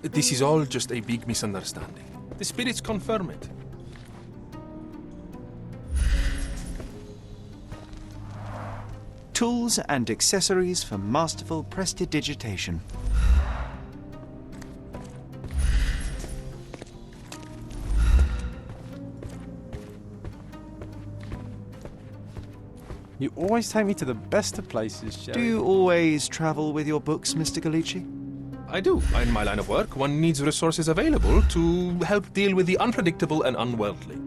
This is all just a big misunderstanding. The spirits confirm it. Tools and accessories for masterful prestidigitation. You always take me to the best of places, Sherry. Do you always travel with your books, Mr. Gallici? I do. In my line of work, one needs resources available to help deal with the unpredictable and unworldly.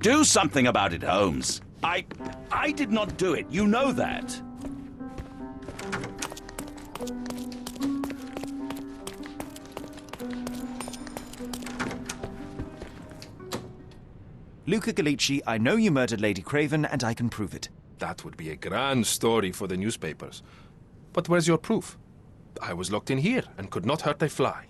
Do something about it, Holmes. I did not do it. You know that. Luca Gallici, I know you murdered Lady Craven, and I can prove it. That would be a grand story for the newspapers. But where's your proof? I was locked in here and could not hurt a fly.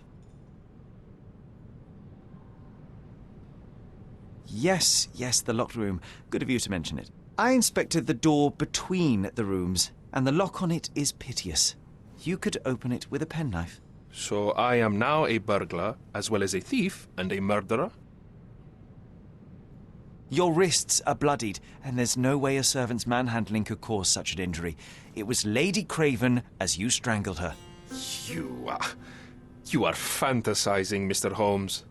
Yes, the locked room. Good of you to mention it. I inspected the door between the rooms, and the lock on it is piteous. You could open it with a penknife. So I am now a burglar, as well as a thief and a murderer? Your wrists are bloodied, and there's no way a servant's manhandling could cause such an injury. It was Lady Craven as you strangled her. You are fantasizing, Mr. Holmes.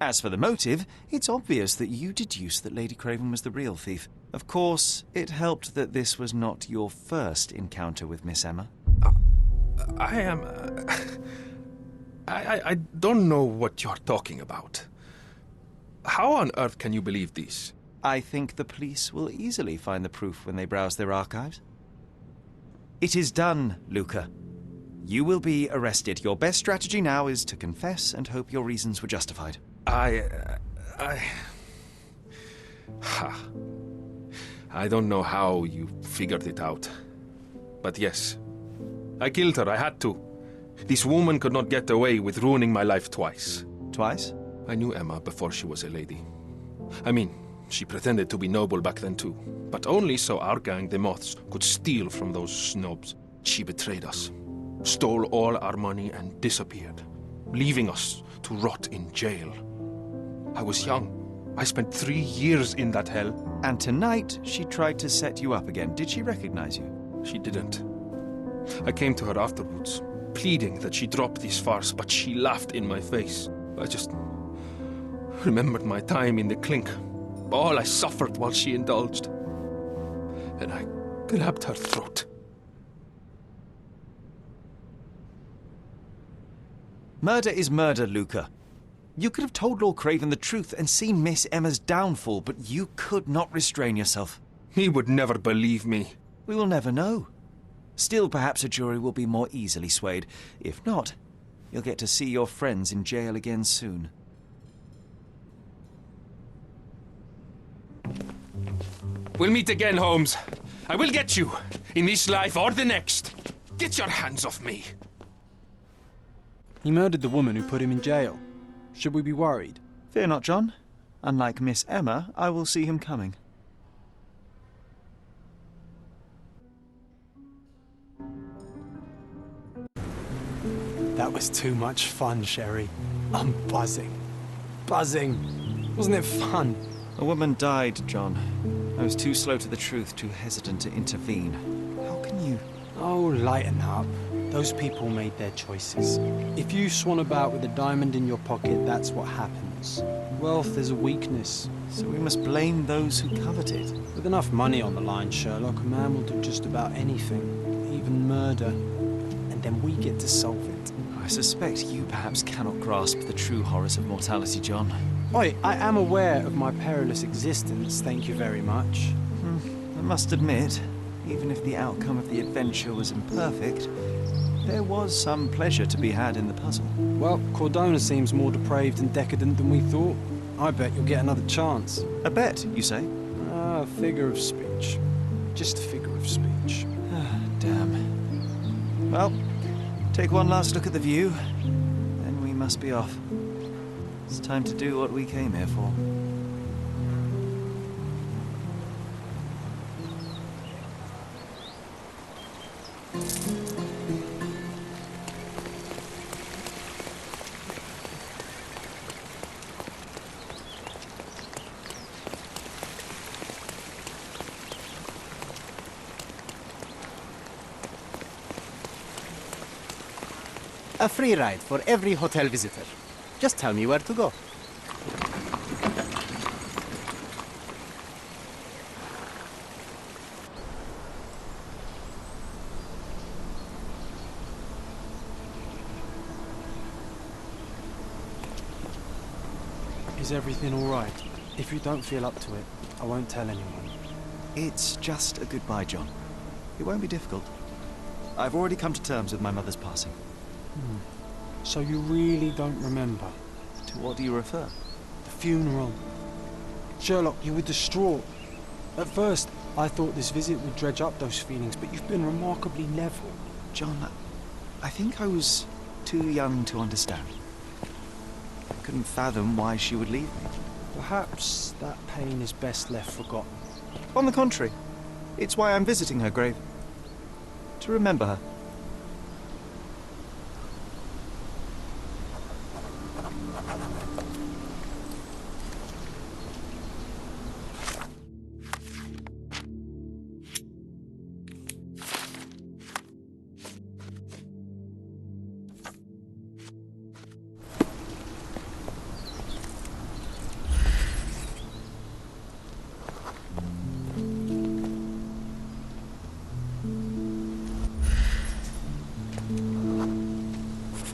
As for the motive, it's obvious that you deduced that Lady Craven was the real thief. Of course, it helped that this was not your first encounter with Miss Emma. I am... I don't know what you're talking about. How on earth can you believe this? I think the police will easily find the proof when they browse their archives. It is done, Luca. You will be arrested. Your best strategy now is to confess and hope your reasons were justified. I don't know how you figured it out. But yes, I killed her. I had to. This woman could not get away with ruining my life twice. Twice? I knew Emma before she was a lady. I mean, she pretended to be noble back then too. But only so our gang, the Moths, could steal from those snobs. She betrayed us, stole all our money and disappeared, leaving us to rot in jail. I was young. I spent 3 years in that hell. And tonight, she tried to set you up again. Did she recognize you? She didn't. I came to her afterwards, pleading that she drop this farce, but she laughed in my face. I just remembered my time in the clink, all I suffered while she indulged. And I grabbed her throat. Murder is murder, Luca. You could have told Lord Craven the truth and seen Miss Emma's downfall, but you could not restrain yourself. He would never believe me. We will never know. Still, perhaps a jury will be more easily swayed. If not, you'll get to see your friends in jail again soon. We'll meet again, Holmes. I will get you, in this life or the next. Get your hands off me. He murdered the woman who put him in jail. Should we be worried? Fear not, John. Unlike Miss Emma, I will see him coming. That was too much fun, Sherry. I'm buzzing. Buzzing. Wasn't it fun? A woman died, John. I was too slow to the truth, too hesitant to intervene. How can you... Oh, lighten up. Those people made their choices. If you swan about with a diamond in your pocket, that's what happens. Wealth is a weakness. So we must blame those who covet it. With enough money on the line, Sherlock, a man will do just about anything, even murder. And then we get to solve it. I suspect you perhaps cannot grasp the true horrors of mortality, John. Oi, I am aware of my perilous existence, thank you very much. I must admit, even if the outcome of the adventure was imperfect, there was some pleasure to be had in the puzzle. Well, Cordona seems more depraved and decadent than we thought. I bet you'll get another chance. A bet, you say? Ah, figure of speech. Just a figure of speech. Damn. Well, take one last look at the view, then we must be off. It's time to do what we came here for. A free ride for every hotel visitor. Just tell me where to go. Is everything all right? If you don't feel up to it, I won't tell anyone. It's just a goodbye, John. It won't be difficult. I've already come to terms with my mother's passing. So you really don't remember? To what do you refer? The funeral. Sherlock, you were distraught. At first, I thought this visit would dredge up those feelings, but you've been remarkably level. John, I think I was too young to understand. I couldn't fathom why she would leave me. Perhaps that pain is best left forgotten. On the contrary, it's why I'm visiting her grave. To remember her.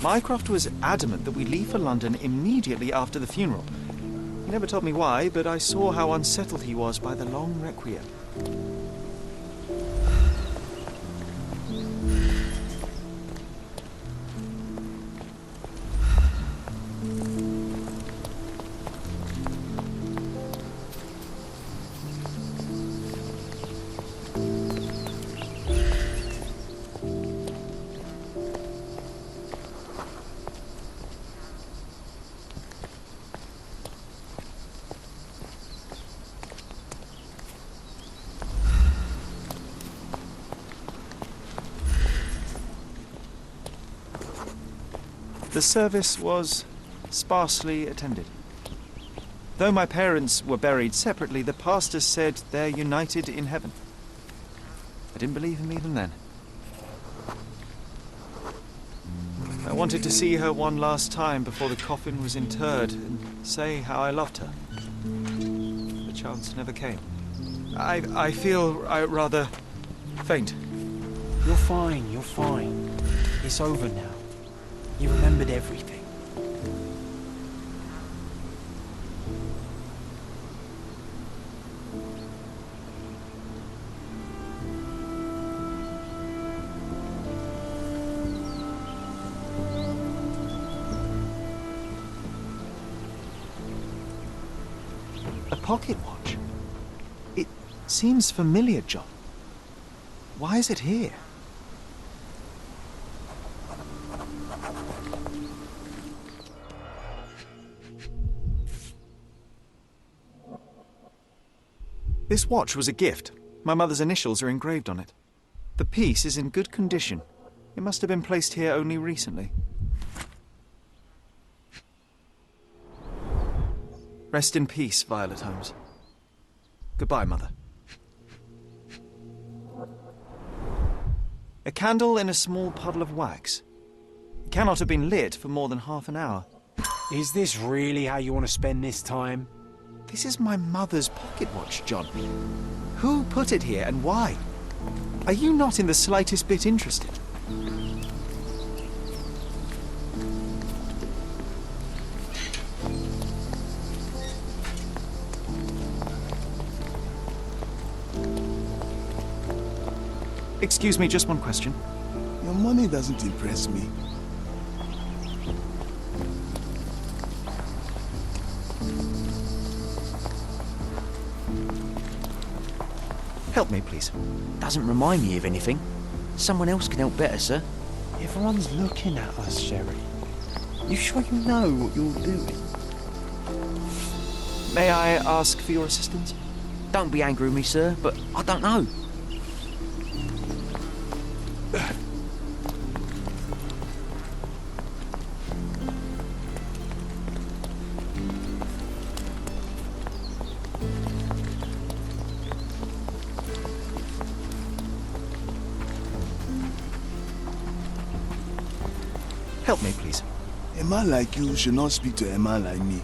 Mycroft was adamant that we leave for London immediately after the funeral. He never told me why, but I saw how unsettled he was by the long requiem. The service was sparsely attended. Though my parents were buried separately, the pastor said they're united in heaven. I didn't believe him even then. I wanted to see her one last time before the coffin was interred and say how I loved her. The chance never came. I feel rather faint. You're fine, you're fine. It's over now. You remembered everything. A pocket watch? It seems familiar, John. Why is it here? This watch was a gift. My mother's initials are engraved on it. The piece is in good condition. It must have been placed here only recently. Rest in peace, Violet Holmes. Goodbye, Mother. A candle in a small puddle of wax. It cannot have been lit for more than half an hour. Is this really how you want to spend this time? This is my mother's pocket watch, John. Who put it here and why? Are you not in the slightest bit interested? Excuse me, just one question. Your money doesn't impress me. Help me, please. Doesn't remind me of anything. Someone else can help better, sir. Everyone's looking at us, Sherry. You sure you know what you're doing? May I ask for your assistance? Don't be angry with me, sir, but I don't know. Help me, please. A man like you should not speak to a man like me.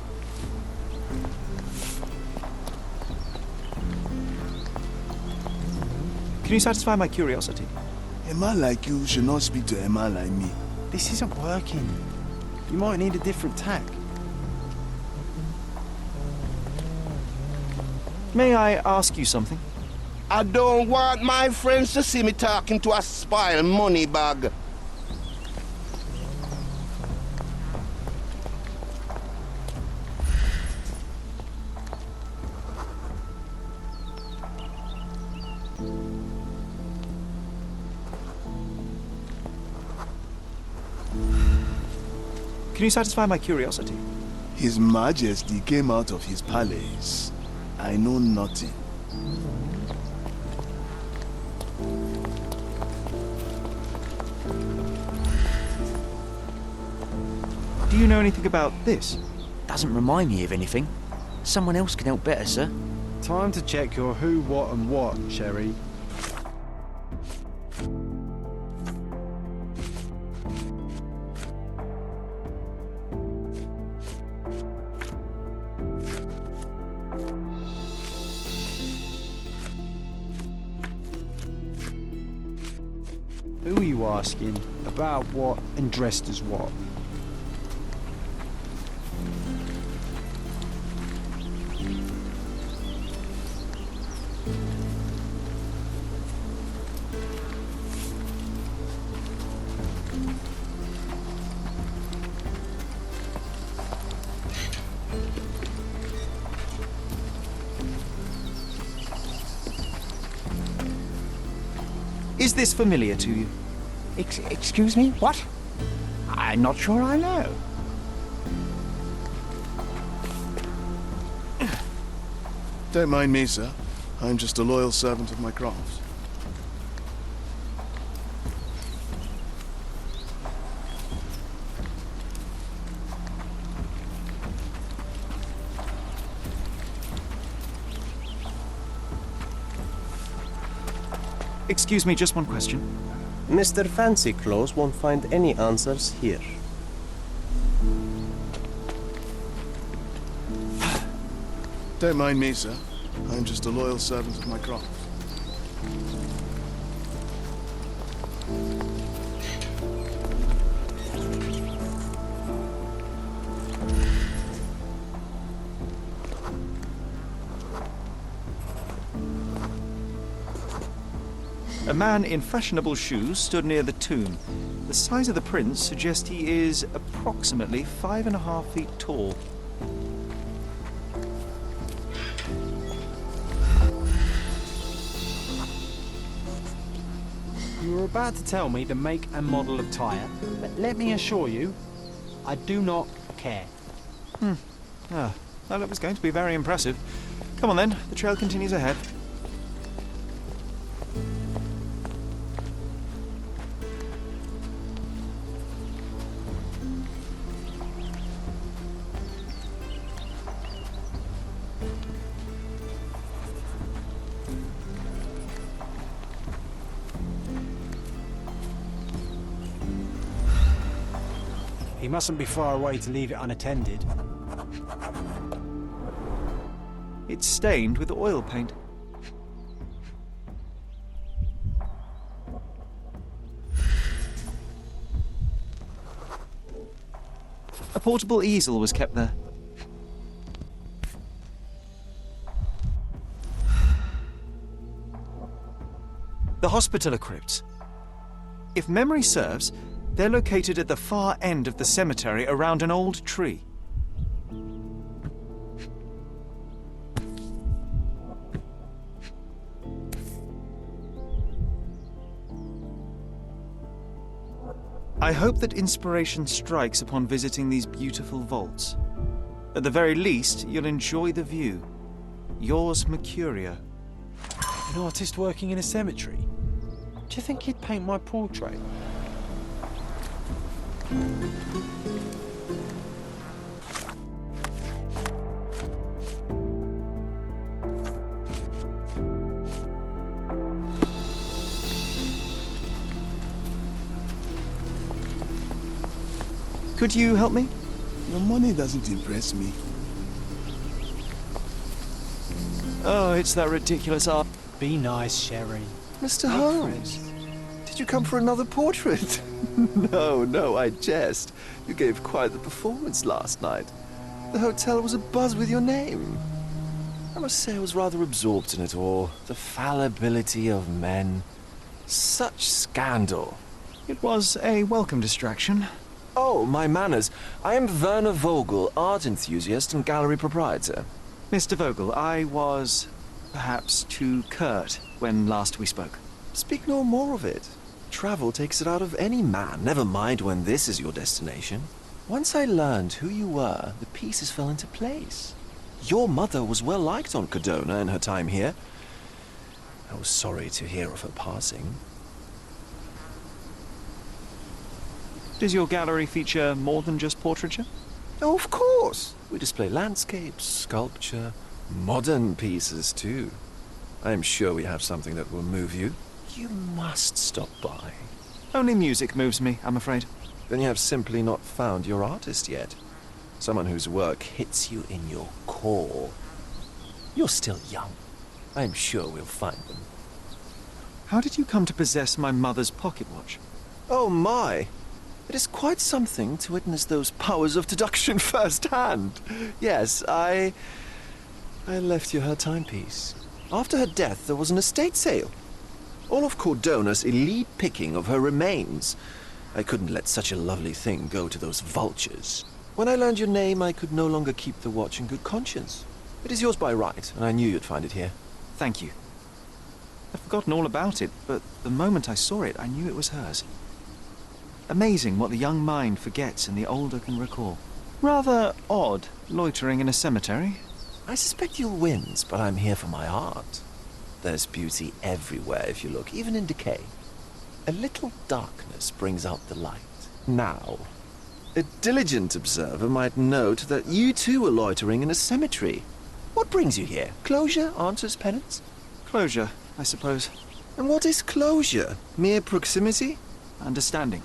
Can you satisfy my curiosity? A man like you should not speak to a man like me. This isn't working. You might need a different tack. May I ask you something? I don't want my friends to see me talking to a spoiled money bag. Can you satisfy my curiosity? His Majesty came out of his palace. I know nothing. Do you know anything about this? Doesn't remind me of anything. Someone else can help better, sir. Time to check your who, what, and what, Sherry. Who are you you asking? About what and dressed as what? Is this familiar to you? Excuse me? What? I'm not sure I know. Don't mind me, sir. I'm just a loyal servant of my craft. Excuse me, just one question. Mr. Fancy Clothes won't find any answers here. Don't mind me, sir. I'm just a loyal servant of my craft. A man in fashionable shoes stood near the tomb. The size of the prints suggest he is approximately 5.5 feet tall. You were about to tell me the make and model of tyre, but let me assure you, I do not care. Well, it was going to be very impressive. Come on then, the trail continues ahead. He mustn't be far away to leave it unattended. It's stained with oil paint. A portable easel was kept there. The Hospitaller crypts. If memory serves, they're located at the far end of the cemetery around an old tree. I hope that inspiration strikes upon visiting these beautiful vaults. At the very least, you'll enjoy the view. Yours, Mercurio. An artist working in a cemetery? Do you think he'd paint my portrait? Could you help me? Your money doesn't impress me. Oh, it's that ridiculous art. Be nice, Sherry. Mr. Holmes, did you come for another portrait? No, I jest. You gave quite the performance last night. The hotel was abuzz with your name. I must say I was rather absorbed in it all. The fallibility of men. Such scandal. It was a welcome distraction. Oh, my manners. I am Werner Vogel, art enthusiast and gallery proprietor. Mr. Vogel, I was perhaps too curt when last we spoke. Speak no more of it. Travel takes it out of any man, never mind when this is your destination. Once I learned who you were, the pieces fell into place. Your mother was well liked on Cardona in her time here. I was sorry to hear of her passing. Does your gallery feature more than just portraiture? Oh, of course. We display landscapes, sculpture, modern pieces too. I am sure we have something that will move you. You must stop by. Only music moves me, I'm afraid. Then you have simply not found your artist yet. Someone whose work hits you in your core. You're still young. I am sure we'll find them. How did you come to possess my mother's pocket watch? Oh my! It is quite something to witness those powers of deduction firsthand. Yes, I left you her timepiece. After her death, there was an estate sale. All of Cordona's elite picking of her remains. I couldn't let such a lovely thing go to those vultures. When I learned your name, I could no longer keep the watch in good conscience. It is yours by right, and I knew you'd find it here. Thank you. I'd forgotten all about it, but the moment I saw it, I knew it was hers. Amazing what the young mind forgets and the older can recall. Rather odd, loitering in a cemetery. I suspect you'll win, but I'm here for my art. There's beauty everywhere if you look, even in decay. A little darkness brings out the light. Now, a diligent observer might note that you too were loitering in a cemetery. What brings you here? Closure answers penance? Closure, I suppose. And what is closure? Mere proximity? Understanding.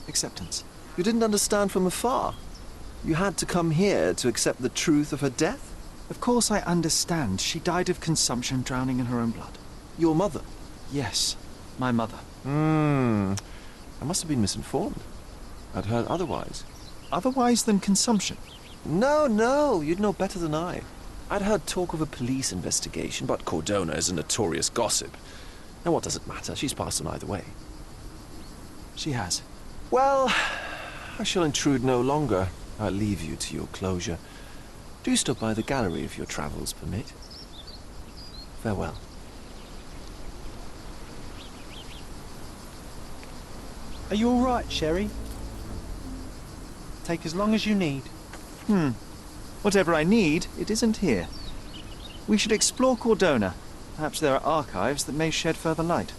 Acceptance. You didn't understand from afar. You had to come here to accept the truth of her death? Of course I understand. She died of consumption, drowning in her own blood. Your mother? Yes, my mother. I must have been misinformed. I'd heard otherwise. Otherwise than consumption? No, you'd know better than I. I'd heard talk of a police investigation, but Cordona is a notorious gossip. And what does it matter? She's passed on either way. She has. Well, I shall intrude no longer. I'll leave you to your closure. Do stop by the gallery if your travels permit. Farewell. Are you all right, Sherry? Take as long as you need. Whatever I need, it isn't here. We should explore Cordona. Perhaps there are archives that may shed further light.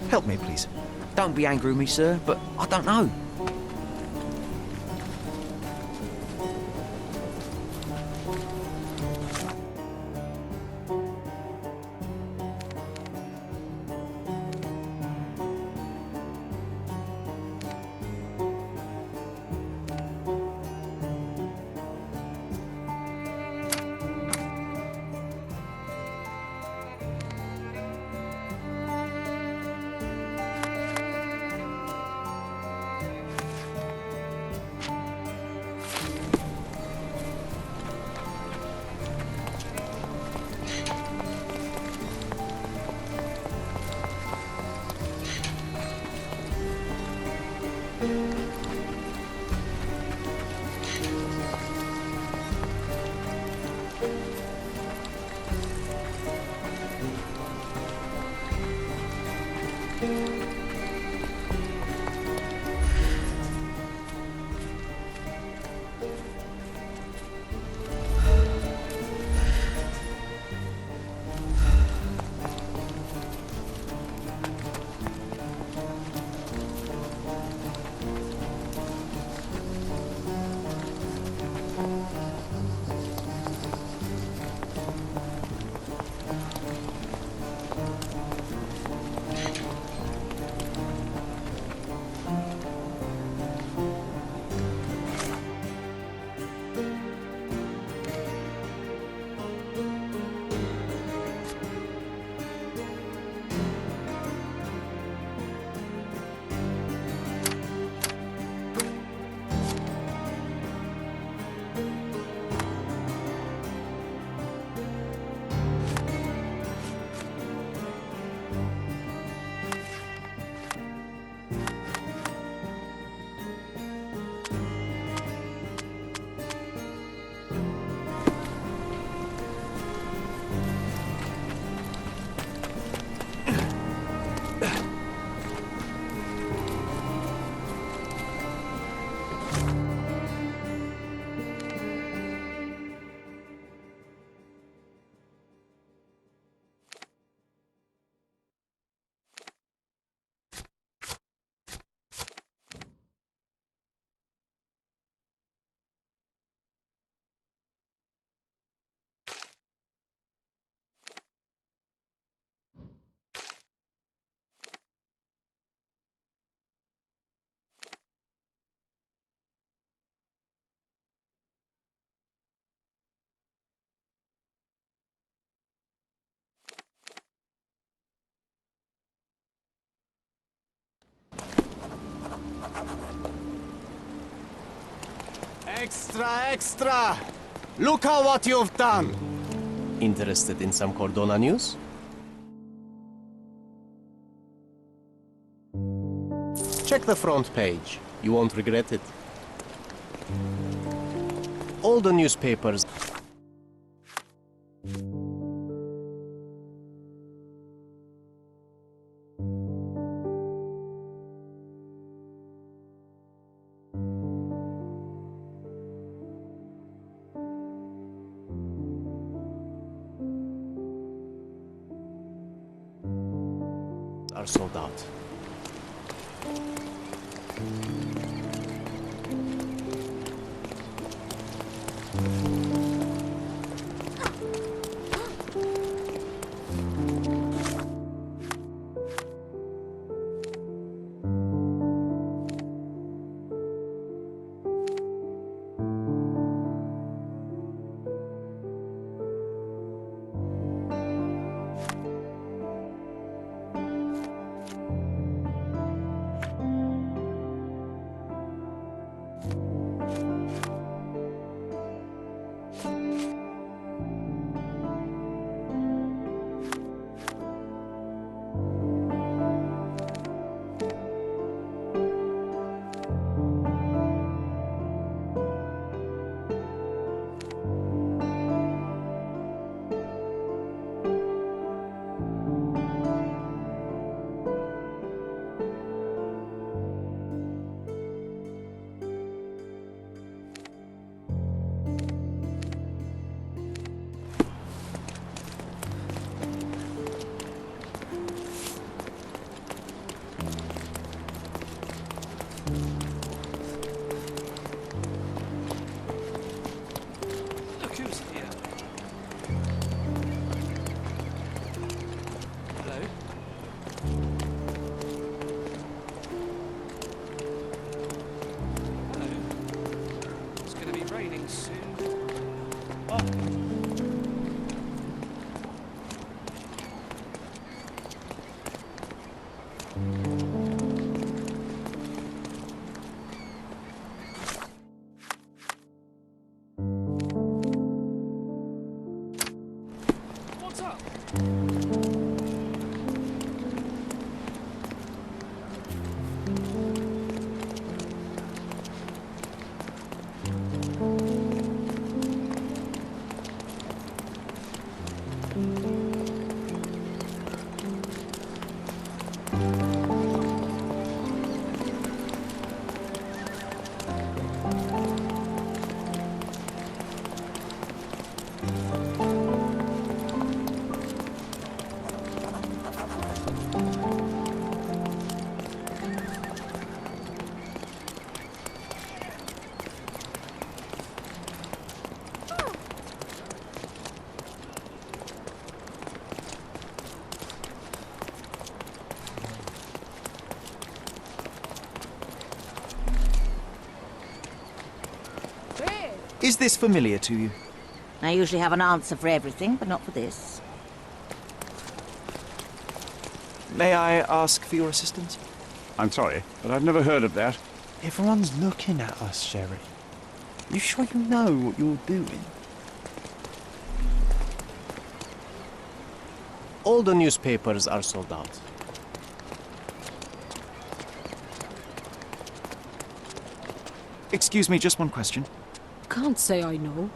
Help me, please. Don't be angry with me, sir, but I don't know. Extra, extra! Look at what you've done! Interested in some Cordona news? Check the front page. You won't regret it. All the newspapers. Are sold out. Look who's here. Hello? Hello? It's going to be raining soon. Oh. What's up? Is this familiar to you? I usually have an answer for everything, but not for this. May I ask for your assistance? I'm sorry, but I've never heard of that. Everyone's looking at us, Sherry. You sure you know what you're doing? All the newspapers are sold out. Excuse me, just one question. Can't say I know.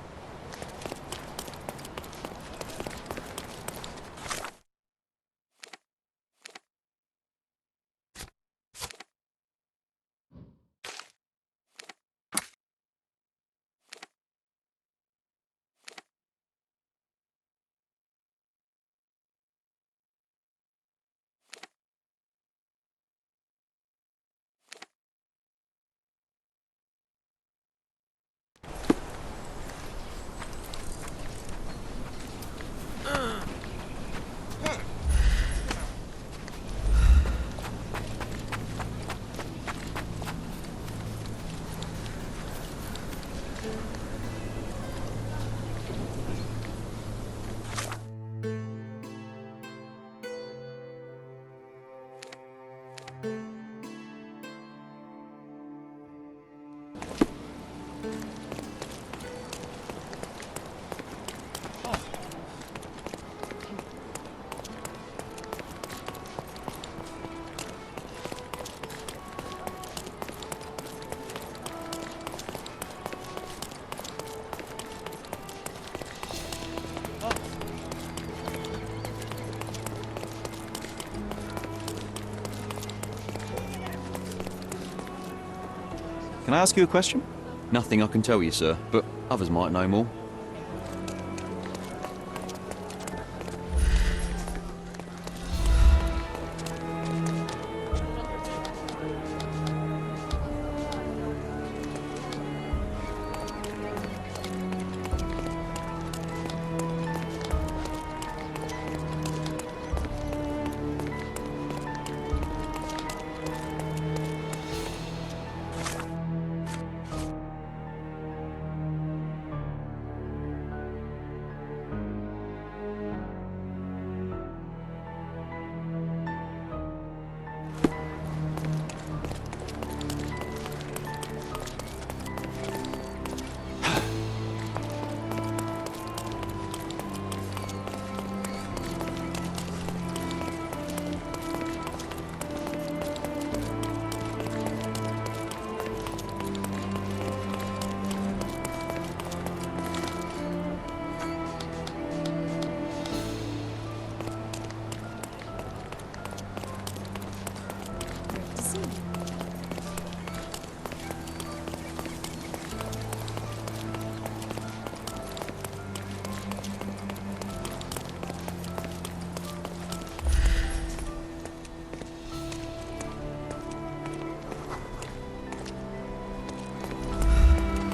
Can I ask you a question? Nothing I can tell you, sir, but others might know more.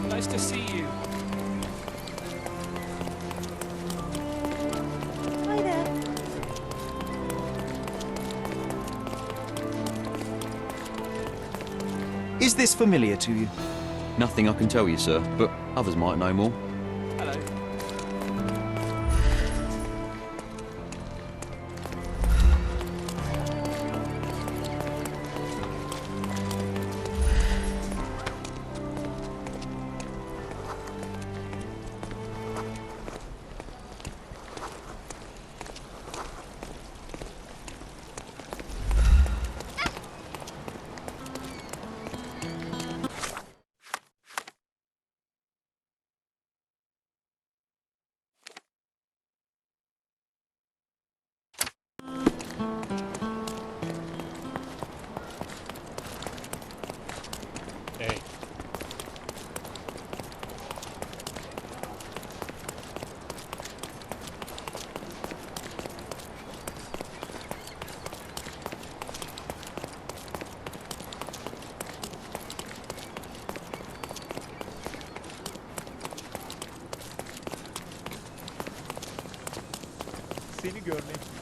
Nice to see you. Hi there. Is this familiar to you? Nothing I can tell you, sir, but others might know more. Hello. Hey. Seni görmek